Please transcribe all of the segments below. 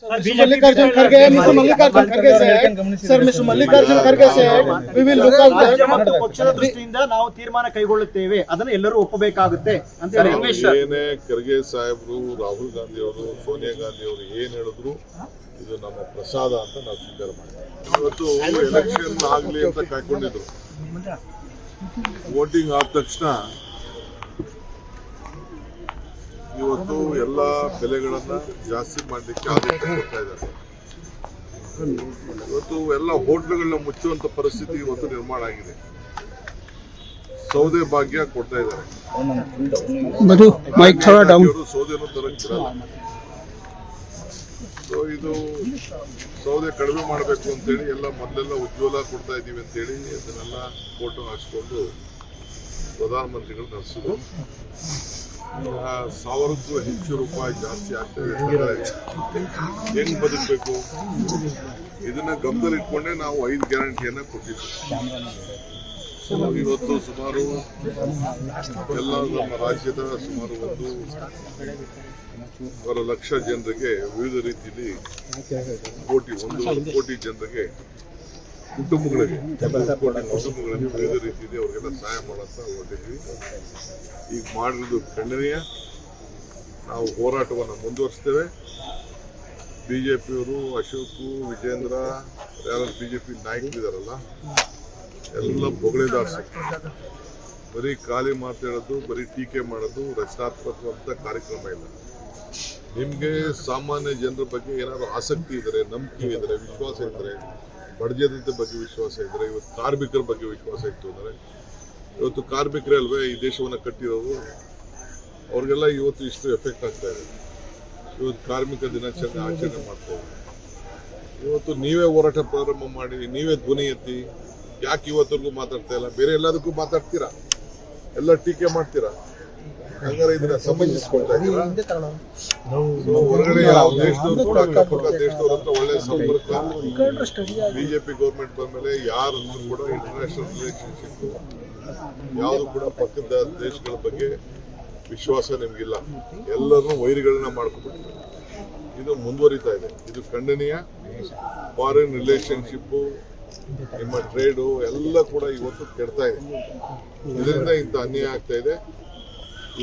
Mallikarjun Kharge, Mr. Mallikarjun Kharge said, sir, Mr. Mallikarjun Kharge said, we will look at ರಾಜ್ಯ ಮತ್ತು ಪಕ್ಷದ ದೃಷ್ಟಿಯಿಂದ ನಾವು ತೀರ್ಮಾನ ಕೈಗೊಳ್ಳುತ್ತೇವೆ, ಅದನ್ನು ಎಲ್ಲರೂ ಒಪ್ಪಬೇಕಾಗುತ್ತೆ ಅಂತ ಹೇಳಿ ರಮೇಶ್ ಏನೇ ಖರ್ಗೆ ಸಾಹೇಬ್ರು, ರಾಹುಲ್ ಗಾಂಧಿ ಅವರು, ಸೋನಿಯಾ ಗಾಂಧಿ ಅವರು ಏನ್ ಹೇಳಿದ್ರು ಇದು ನಮ್ಮ ಪ್ರಸಾದ ಅಂತ ನಾವು ಸ್ವೀಕಾರ ಮಾಡಿದ್ವಿ. ಇವತ್ತು ಎಲೆಕ್ಷನ್ ಆಗ್ಲಿ ಅಂತ ಕಾಯ್ಕೊಂಡಿದ್ರು. ವೋಟಿಂಗ್ ಆದ ತಕ್ಷಣ ಇವತ್ತು ಎಲ್ಲ ಬೆಲೆಗಳನ್ನ ಜಾಸ್ತಿ ಮಾಡಲಿಕ್ಕೆ ಆದೇಶ ಕೊಡ್ತಾ ಇದ್ದಾರೆ. ಇವತ್ತು ಎಲ್ಲ ಹೋಟ್ಲುಗಳನ್ನ ಮುಚ್ಚುವಂತ ಪರಿಸ್ಥಿತಿ ಇವತ್ತು ನಿರ್ಮಾಣ ಆಗಿದೆ. ಸೌದೆ ಭಾಗ್ಯ ಕೊಡ್ತಾ ಇದ್ದಾರೆ. ಸೌದೆನೂ ತರಕ್ ಬಿಡಲ್ಲ. ಸೊ ಇದು ಸೌದೆ ಕಡಿಮೆ ಮಾಡಬೇಕು ಅಂತೇಳಿ ಎಲ್ಲ ಮೊದಲೆಲ್ಲ ಉಜ್ವಲ ಕೊಡ್ತಾ ಇದ್ದೀವಿ ಅಂತೇಳಿ ಅದನ್ನೆಲ್ಲ ಫೋಟೋ ಹಾಕ್ಸ್ಕೊಂಡು ಪ್ರಧಾನಮಂತ್ರಿಗಳು ನಡೆಸಿದ್ರು. 1000ಕ್ಕೂ ಹೆಚ್ಚು ರೂಪಾಯಿ ಜಾಸ್ತಿ ಆಗ್ತದೆ. ಹೆಂಗ್ ಬದುಕಬೇಕು ಇದನ್ನ ಗಮನದಲ್ಲಿ ಇಟ್ಕೊಂಡೇ ನಾವು 5 ಗ್ಯಾರಂಟಿಯನ್ನ ಕೊಟ್ಟಿದ್ವಿ. ಇವತ್ತು ಸುಮಾರು ಎಲ್ಲ ನಮ್ಮ ರಾಜ್ಯದ ಸುಮಾರು 1 ಲಕ್ಷ ಜನರಿಗೆ ವಿವಿಧ ರೀತಿಯಲ್ಲಿ 1 ಕೋಟಿ ಜನರಿಗೆ ಕುಟುಂಬಗಳಿಗೆ ವಿವಿಧ ರೀತಿಯಲ್ಲಿ ಅವ್ರಿಗೆಲ್ಲ ಸಹಾಯ ಮಾಡಂತ ಹೊರಟಿದ್ವಿ. ಈಗ ಮಾಡಿರೋದು ಖಂಡನೀಯ. ನಾವು ಹೋರಾಟವನ್ನು ಮುಂದುವರಿಸ್ತೇವೆ. ಬಿಜೆಪಿಯವರು ಅಶೋಕ್, ವಿಜೇಂದ್ರ, ಯಾರು ಬಿಜೆಪಿ ನಾಯಕರಿದಾರಲ್ಲ ಎಲ್ಲ ಬೊಗಳೆದಾರ್ಸ, ಬರೀ ಖಾಲಿ ಮಾತಾಡೋದು, ಬರೀ ಟೀಕೆ ಮಾಡೋದು, ರಚನಾತ್ಮಕವಾದ ಕಾರ್ಯಕ್ರಮ ಇಲ್ಲ. ನಿಮ್ಗೆ ಸಾಮಾನ್ಯ ಜನರ ಬಗ್ಗೆ ಏನಾದ್ರು ಆಸಕ್ತಿ ಇದ್ರೆ, ನಂಬಿಕೆ ಇದ್ರೆ, ವಿಶ್ವಾಸ ಇದ್ರೆ, ಬಡಜನತೆ ಬಗ್ಗೆ ವಿಶ್ವಾಸ ಇದ್ರೆ, ಇವತ್ತು ಕಾರ್ಮಿಕರ ಬಗ್ಗೆ ವಿಶ್ವಾಸ ಇತ್ತು ಅಂದ್ರೆ, ಇವತ್ತು ಕಾರ್ಮಿಕರೇ ಅಲ್ವೇ ಈ ದೇಶವನ್ನು ಕಟ್ಟಿರೋರು, ಅವ್ರಿಗೆಲ್ಲ ಇವತ್ತು ಇಷ್ಟು ಎಫೆಕ್ಟ್ ಆಗ್ತಾ ಇದೆ. ಇವತ್ತು ಕಾರ್ಮಿಕ ದಿನಾಚರಣೆ ಆಚರಣೆ ಮಾಡ್ತಾ ಇದ್ದಾರೆ. ಇವತ್ತು ನೀವೇ ಹೋರಾಟ ಪ್ರಾರಂಭ ಮಾಡಿ, ನೀವೇ ಧ್ವನಿ ಎತ್ತಿ, ಯಾಕೆ ಇವತ್ತರೆಗೂ ಮಾತಾಡ್ತಾ ಇಲ್ಲ? ಬೇರೆ ಎಲ್ಲದಕ್ಕೂ ಮಾತಾಡ್ತೀರಾ, ಎಲ್ಲ ಟೀಕೆ ಮಾಡ್ತೀರಾ. ಹಂಗಾರೆ ಇದನ್ನ ಸಮಂಜಿಸ್ಕೊಳ್ತಾ ಇದ್ದೀರಾ? ಹೊರಗಡೆ ಯಾವ ದೇಶದವ್ರು ಕೂಡ ಅಕ್ಕಪಕ್ಕ ದೇಶದವ್ರ ಹತ್ರ ಒಳ್ಳೆ ಸಂಪರ್ಕ. ಬಿಜೆಪಿ ಗೌರ್ಮೆಂಟ್ ಬಂದ್ಮೇಲೆ ಯಾರನ್ನು ಕೂಡ ಇಂಟರ್ನ್ಯಾಷನಲ್ ರಿಲೇಶನ್ಶಿಪ್ ಯಾವುದು ಕೂಡ ಪಕ್ಕದ ದೇಶಗಳ ಬಗ್ಗೆ ವಿಶ್ವಾಸ ನಿಮ್ಗಿಲ್ಲ. ಎಲ್ಲರನ್ನೂ ವೈರಿಗಳನ್ನ ಮಾಡ್ಕೊಂಡ್ಬಿಟ್ಟಿದ್ದಾರೆ. ಇದು ಮುಂದುವರಿತಾ ಇದೆ. ಇದು ಖಂಡನೀಯ. ಫಾರಿನ್ ರಿಲೇಶನ್ಶಿಪ್, ನಿಮ್ಮ ಟ್ರೇಡು ಎಲ್ಲ ಕೂಡ ಇವತ್ತು ಕೆಡ್ತಾ ಇದೆ. ಇದರಿಂದ ಇಂಥ ಅನ್ಯಾಯ ಆಗ್ತಾ ಇದೆ.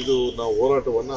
ಇದು ನಾವು ಹೋರಾಟವನ್ನ